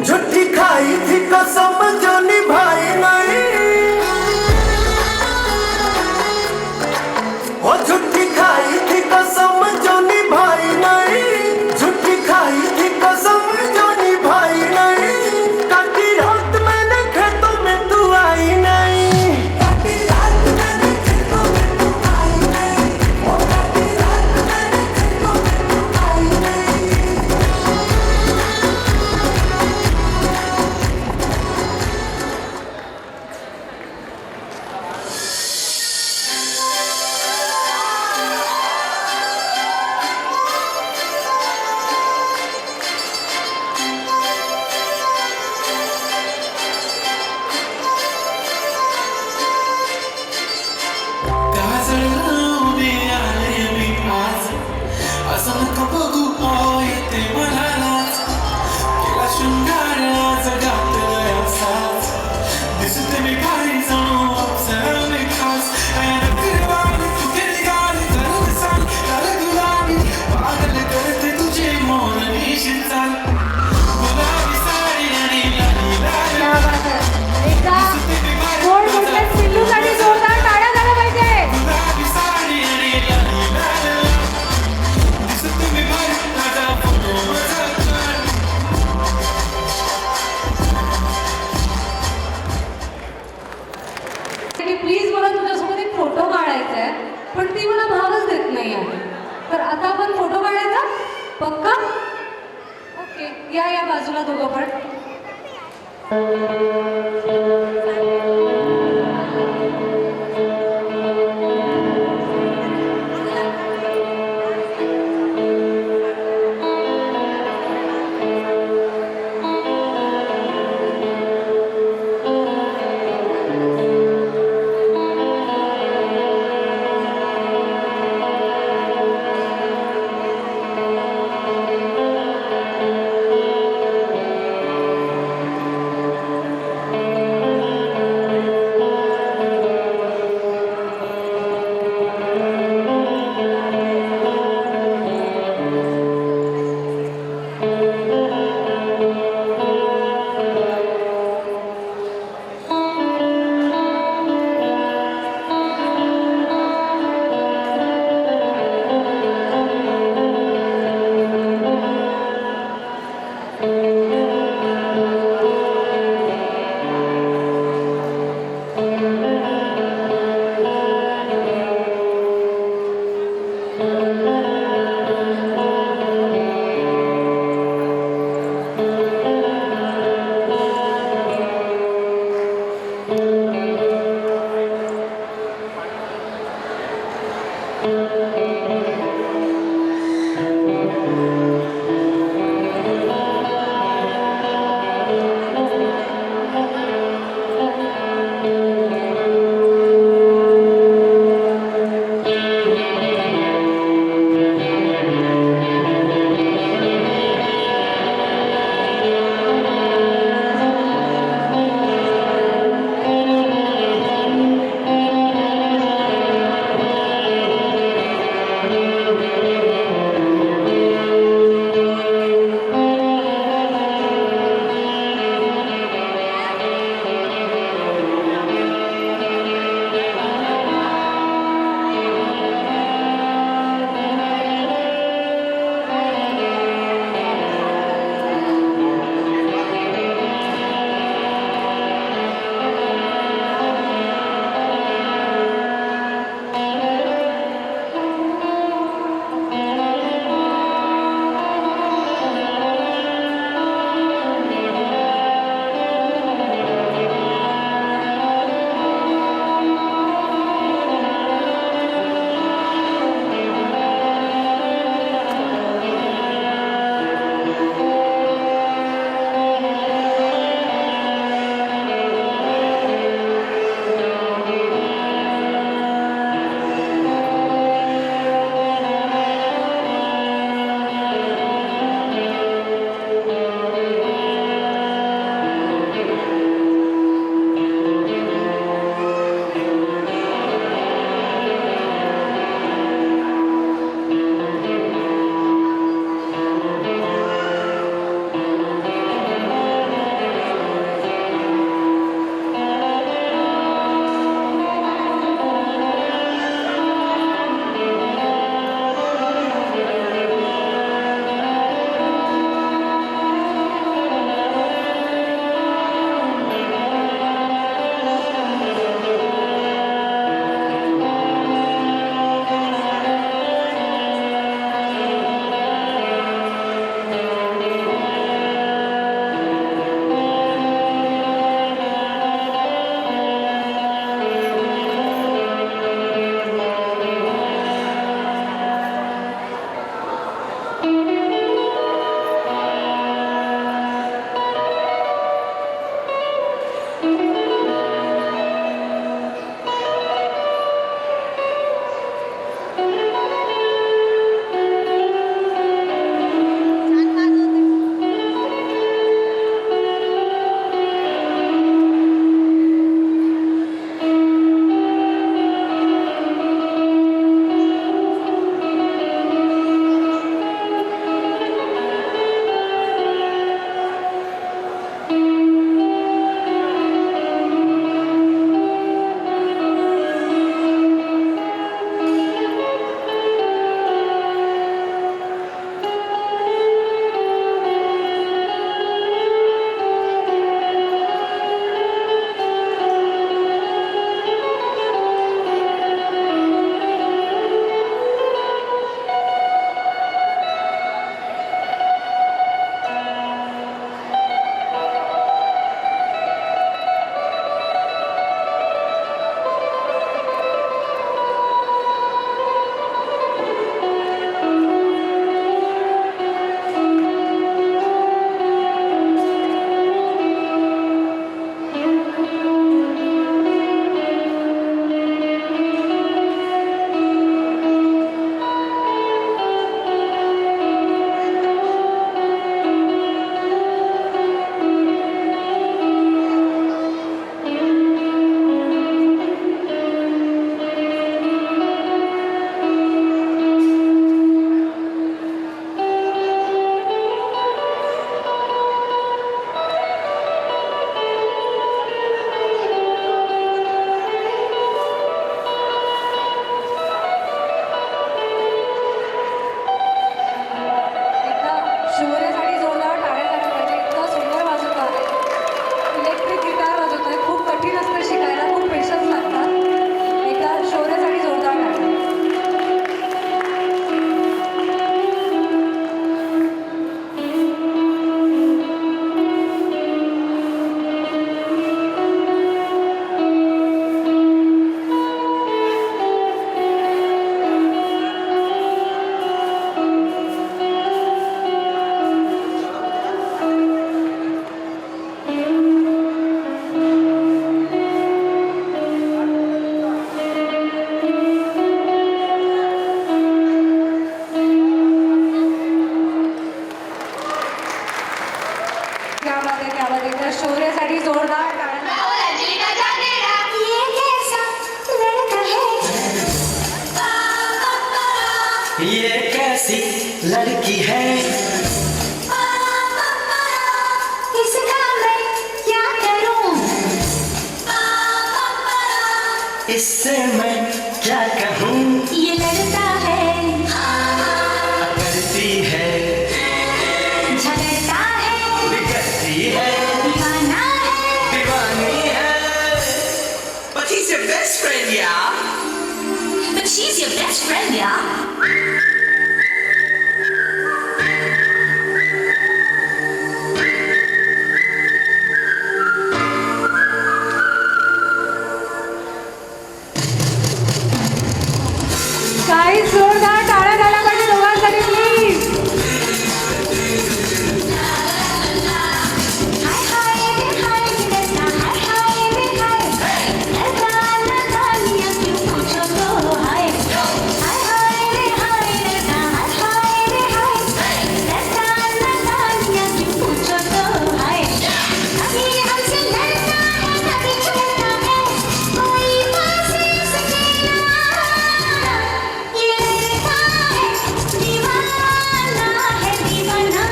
झूठी खाई थी कसम जो निभाई नहीं, वो झूठी खाई थी कसम जो निभाई नहीं, झूठी खाई थी कसम जो निभाई नहीं, काटी रात मैंने खेतों में तू आई नहीं, काटी रात मैंने खेतों में तू आई नहीं, वो काटी रात मैंने खेतों में तू आई नहीं. एकदा गोड गोष्ट सिल्लूसाठी जोरदार टाळ्या झाला पाहिजे. प्लीज मला तुझ्यासोबत एक फोटो काढायचा आहे, पण ती मला भावच देत नाही आहे. तर आता आपण फोटो काढायचा पक्का? ओके, या बाजूला दोघं पण. ये कैसी लड़की है, इसका मैं क्या करूं? इससे मैं क्या कहूँ, ये लड़ता है, करती है, झगड़ता है, बिगड़ती है, दीवाना है, दीवानी है. But he's your best friend, yeah. but she's your best friend, yeah. काही जोरदार टाळ्या झाल्या पाहिजे दोघांसाठी प्लीज. हाय हाय रे हाय लड़ता, हाय हाय रे हाय, लड़ता लड़ानिया क्यों पूछो तो हाय, हाय हाय रे हाय लड़ता, हाय हाय रे हाय, लड़ता लड़ानिया क्यों पूछो तो हाय. कभी हमसे लड़ता है, कभी छुड़ता है, कोई पास नहीं सकेगा. ये लड़का है दीवाना, है दीवाना,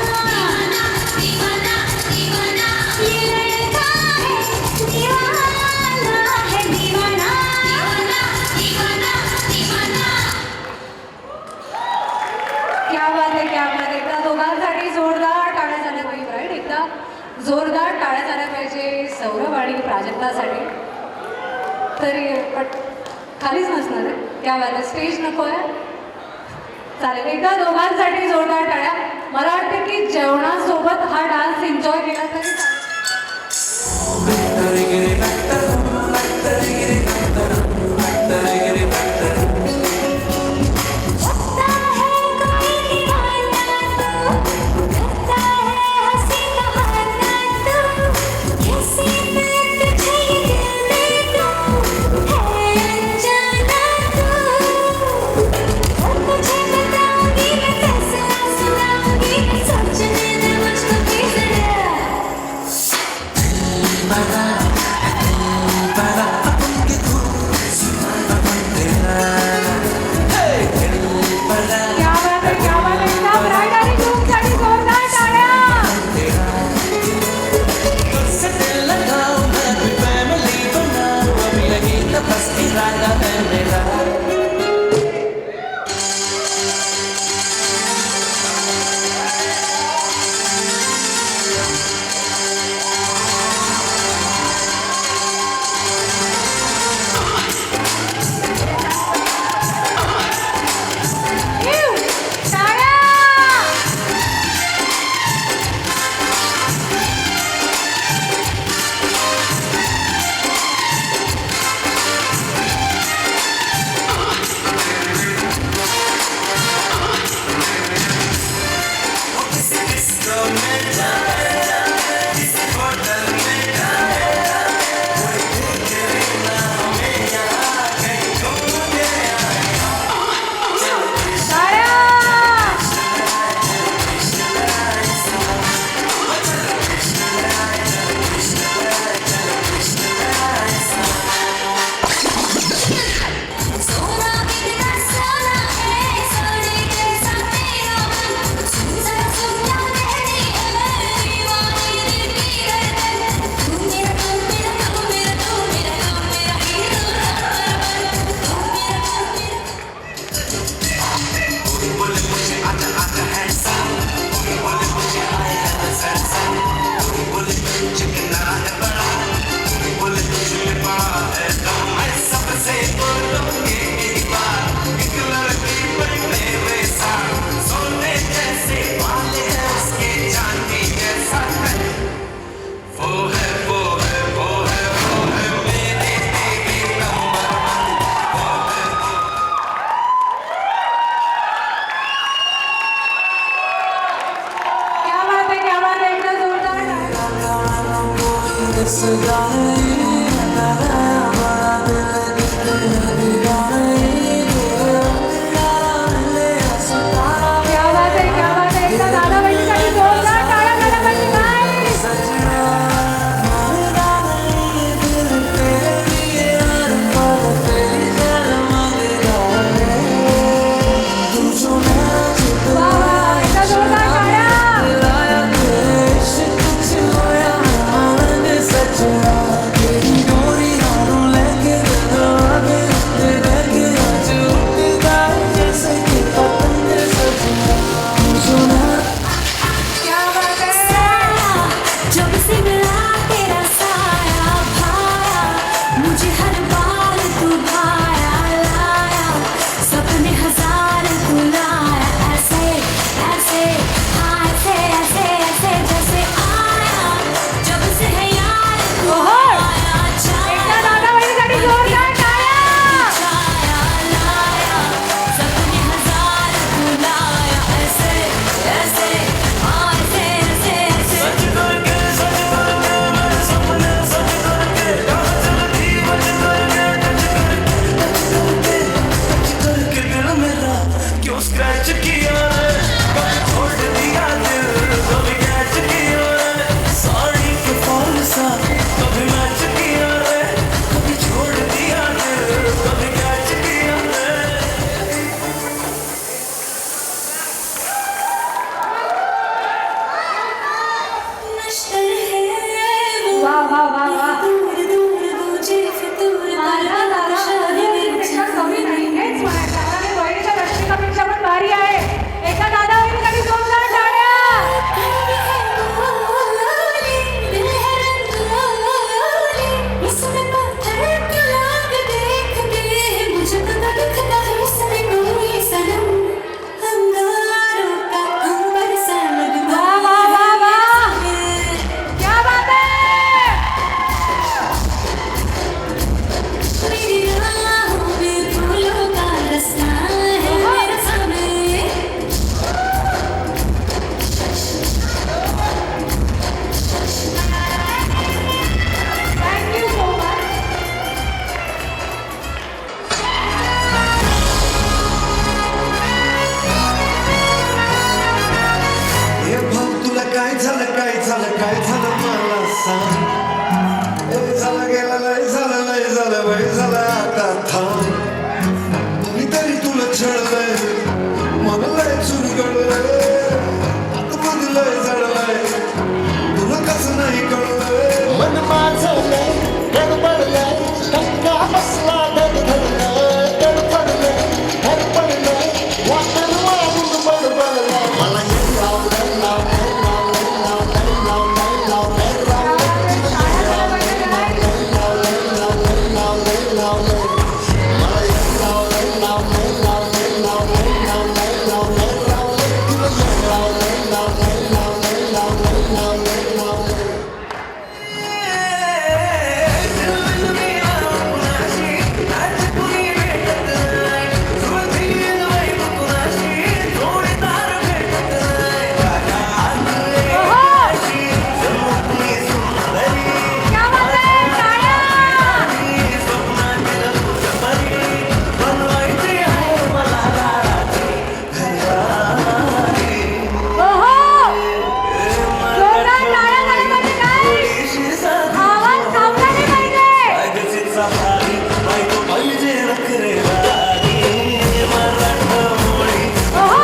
दीवाना, दीवाना. ये लड़का है दीवाना, है दीवाना, दीवाना, दीवाना. क्या बात आहे, क्या बात आहे. एकदा दोघांसाठी जोरदार टाळ्या झाल्या पाहिजे. राईट, एकदा जोरदार टाळ्या झाल्या पाहिजे सौरभ आणि प्राजक्तासाठी. तरी पण खालीच नसणार आहे. क्या बात आहे. स्टेज नको आहे. चालेल, एकदा दोघांसाठी जोरदार टाळ्या. मला वाटतं की जेवणासोबत हा डान्स एन्जॉय केला तरी चालेल. लगता है कोई दीवाना तू, लगता है हंसी बहाना तू, कैसी मैं तुझे ये दिल दे दूं, है अनजाना तू. और तुझे बताऊंगी मैं फैसला सुनाऊंगी, सोचने दे मुझको भी जरा. क्या बात आहे, क्या बात आहे. एकदा ब्राईड आणि ग्रूमसाठी जोरदार टाळ्या. तुझसे दिल लगाऊं, मैं भी फैमिली बनाऊं, अभी लगी तो बस इरादा है मेरा. टाळ्या. सोना बिना सोना है, सोने जैसा तेरा मन, जरा सुन क्या कहती है, दीवानी दिल की धड़कन. तू मेरा, तू मेरा, तू मेरा, तू मेरा, तू मेरा हीरो नंबर वन. तू मेरा, तू मेरा. क्या बात आहे, क्या बात आहे. एकदा जोरदार टाळ्या. इस गाने जब तक दिखता है सभी को ये सनम अंगारों का अंबर सा लगता है वाह वाह वाह क्या बात है मेरी राहों में फूलों का रास्ता है मेरे सामने थैंक यू सो मच हे भाऊ तुला काय झालं काय झालं काय झालं मला सांग लय झालं गेलं लय झालं वय झालं आता थांब मी तरी तुला छळलंय मला लय चुरगळलंय आता मध्ये लय जळलंय तुला कसं नाही कळलंय मन माझं लय गडबडलंय धक्का बसला धडधडलंय धडधडलंय धडपडलंय वाटण वाढून बडबडलंय मला क्या बात है ताया ओहो जोरदार टाळ्या झाल्या पाहिजे काय आवाज थांबला नाही पाहिजे ओहो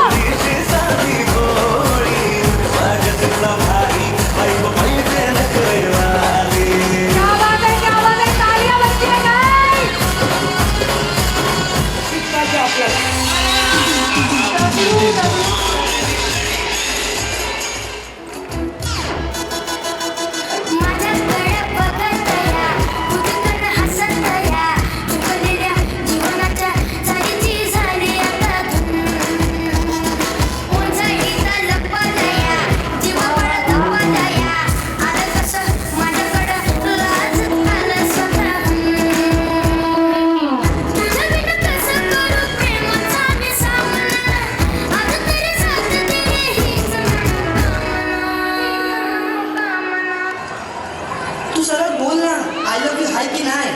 क्या बात है तालियां बजती है गाइस माझ्याकडे बघत या तुझ्याकडे हसत या चुकलेल्या जीवनाच्या चालीची झाली आता उंचाईचा लपत या जीवावर धपत या आता कसं माझ्याकडं लाज आलं स्वतः तुझ्या बिना कसं करू प्रेमाचा मी सामना आता तरी साथ दे हीच तू सरळ बोल ना आय लव्ह यू हाय की नाही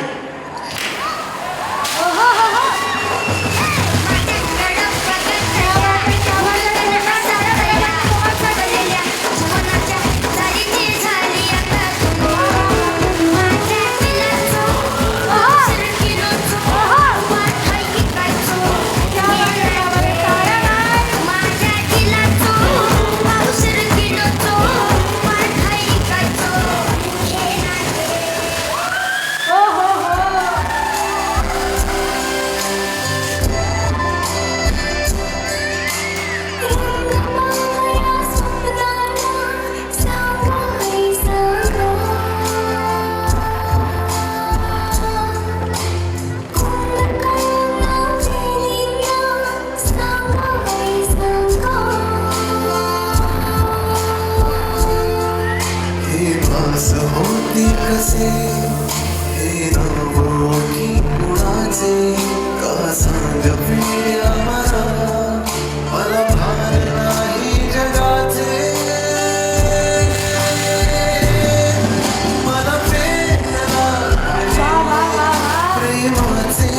हे भास होती कसे हे नाव की कुणाचे का सांग पिया मला भार नाही जगाचे मला प्रेरणा प्रेमाचे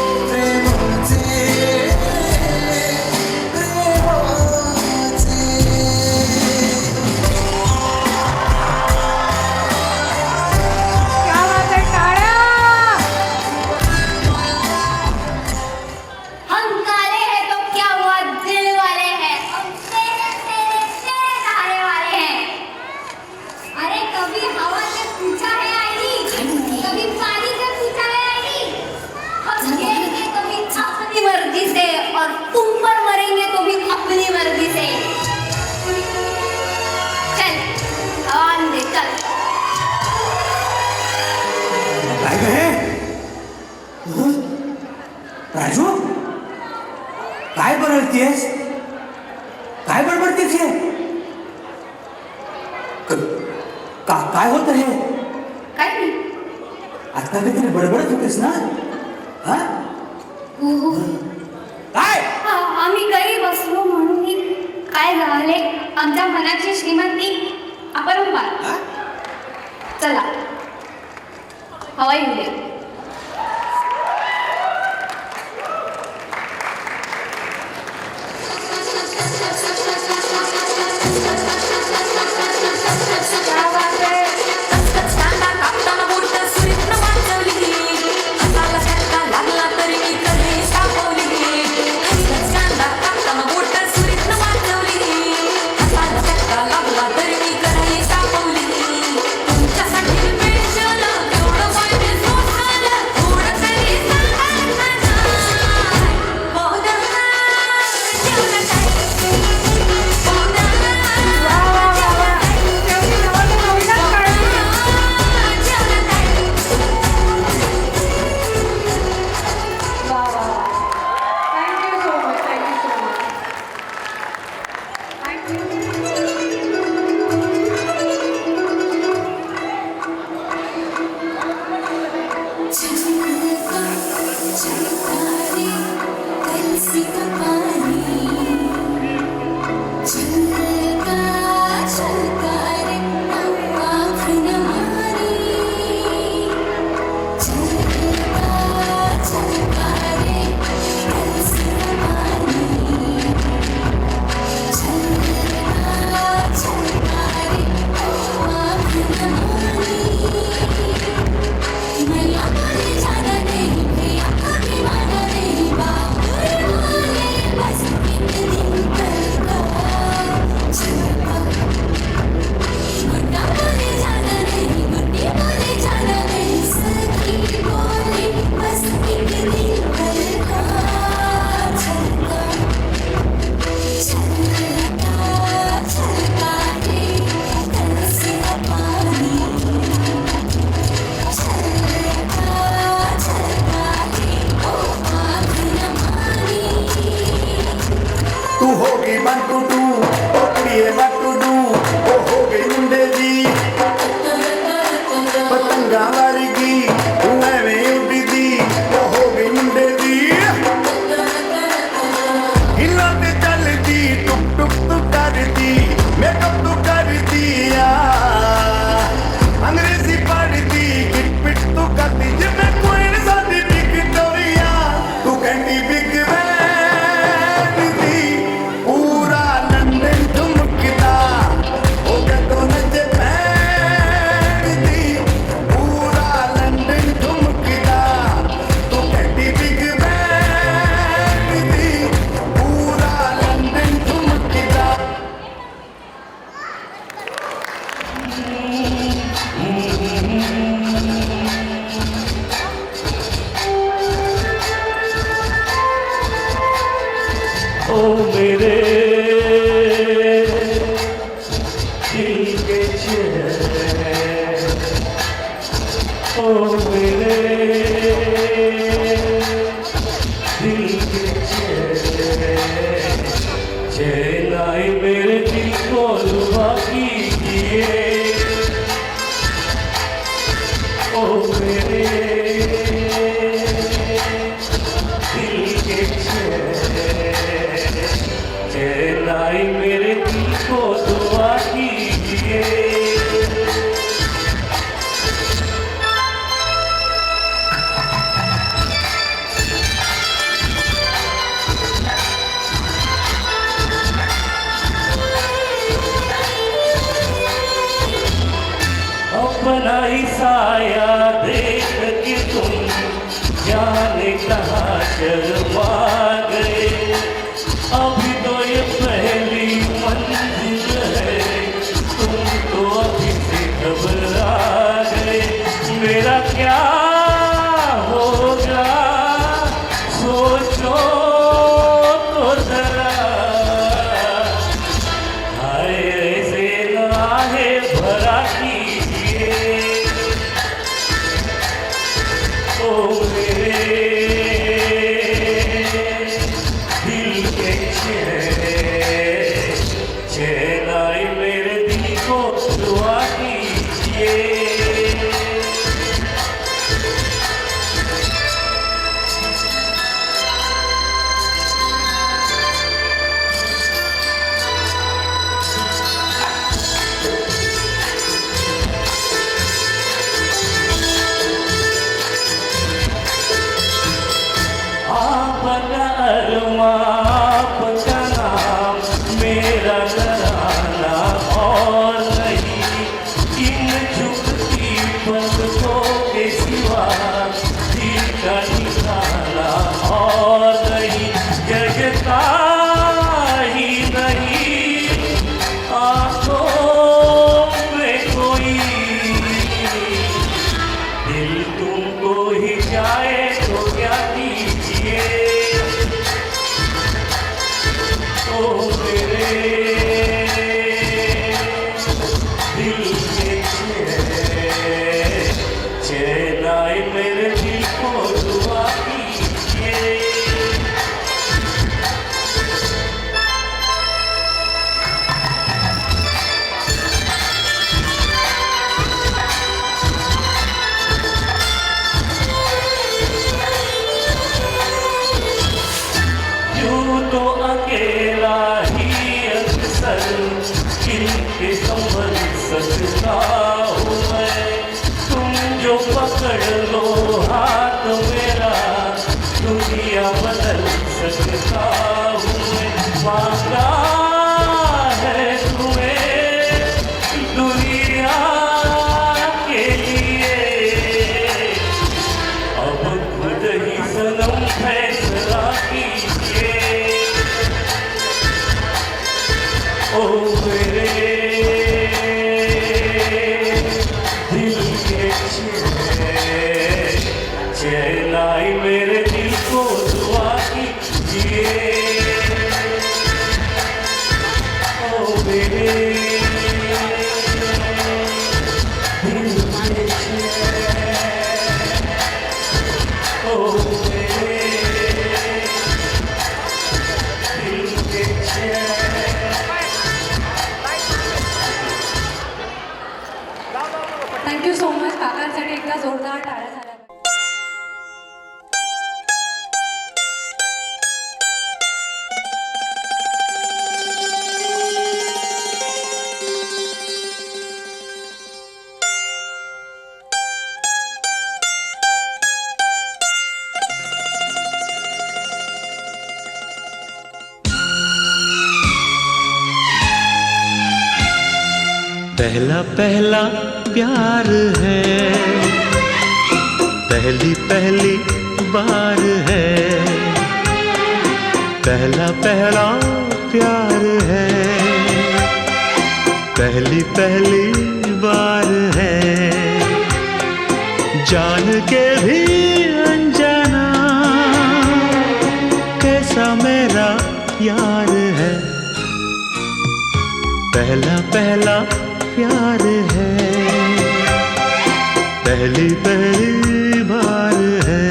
प्रेमाचे बडबडतेस? काय बडबडतेस हे? काय होतं हे? काय नाही. आता काहीतरी बडबडत होतेस ना? हा? हो. काय? आम्ही गरीब असलो म्हणून मी काय झाले आमच्या मनाची श्रीमंती अपरंपार. चला हवा येऊ दे. Thank you so much. Thank you so much. Thank you. तू होगी वन टू टू ओकड़िए वन टू डू ओ हो गई मुंडे दी पतंगा वारगी मैं उड़ी दी ओ हो गई मुंडे दी हिलाते चलती टुक टुक तू कर दी मेकअप तू कर दिया अंग्रेजी पढ़ती किट पिट तू करती जिम्मे कोई साथी विक्टोरिया तू कहती बिग वैन दी पूरा लंदन ठुमकदा ओ कदों नचे पैन दी पूरा लंदन ठुमकदा तू कहती बिग वैन दी पूरा लंदन ठुमकदा ओ मेरे दिल के चैन, ओ मेरे दिल के चैन, चैन आए मेरे दिल को लुभा कीजिए। ओ मेरे दिल के चैन आई मेरे दिल को दुआ कीजिए। अपना ही साया देख के तुम जाने कहाँ शर्मा गए। अभी तो ये पहली मंजिल है, तुम तो अभी से घबरा गए। मेरा क्या होगा सोचो तो जरा, हाय ऐसे नाहे भरा कीजिए। ओ मेरे दिल के को दुआ कीजिए। आपका अरमा, आपका नाम, मेरा घराना और नहीं, इन झुकती पलकों के सिवा दिल का ठिकाना और नहीं, जगता ही नहीं आंखों में कोई, दिल तुमको ही जाए तो क्या कीजिए। ओ मेरे दिल के चैन आए, मेरे दिल को दुआ कीजिए। यूं तो अकेला ही अक्सर किनके संभल सकता हूँ मैं, तुम जो पकड़ लो हाथ मेरा, दुनिया बदल सकता हूँ मैं। मांगा है तुम्हें दुनिया के लिए, अब खुद ही सनम फैसला कीजिए। ओ मेरे दिल के चैन आई, मेरे दिल को दुआ कीजिए। ओ मेरे दिल के ओ मेरे दिल के थँक्यू सो मच. काकांसाठी एकदा जोरदार टाळ्या झाल्या. पहला पहला प्यार है, पहली पहली बार है, पहला पहला प्यार है, पहली पहली बार है, जान के भी अनजाना कैसा मेरा यार है। पहला पहला प्यार है, पहली पहली बार है।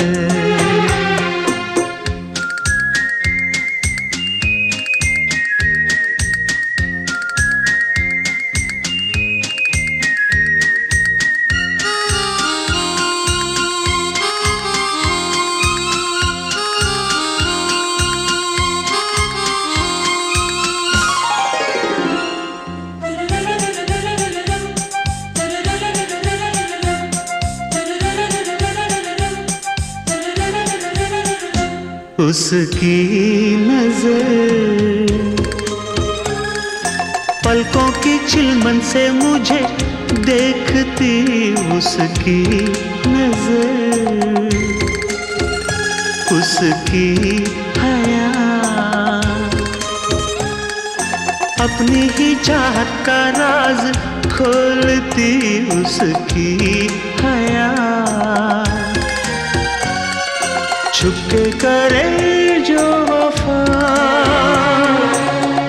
उसकी नजर पलकों की चिलमन से मुझे देखती, उसकी नजर उसकी हया अपनी ही चाहत का राज खोलती, उसकी हया छुपके करे जो वफा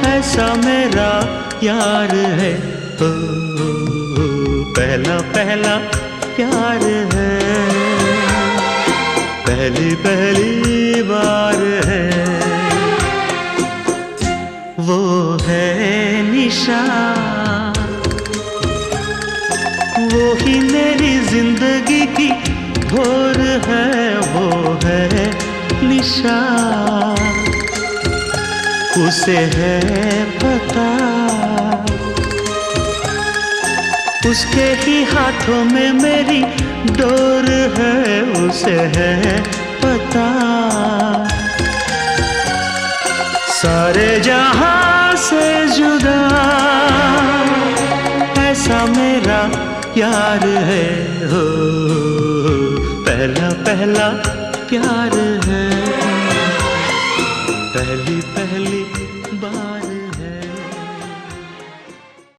ऐसा मेरा यार है। ओ, पहला पहला प्यार है, पहली पहली बार है। वो है निशा जिंदगी की भोर है, वो है निशा, उसे है पता, उसके ही हाथों में मेरी डोर है, उसे है पता। सारे जहां से जुदा ऐसा मेरा यार है, हो पहला पहला प्यार है, पहली पहली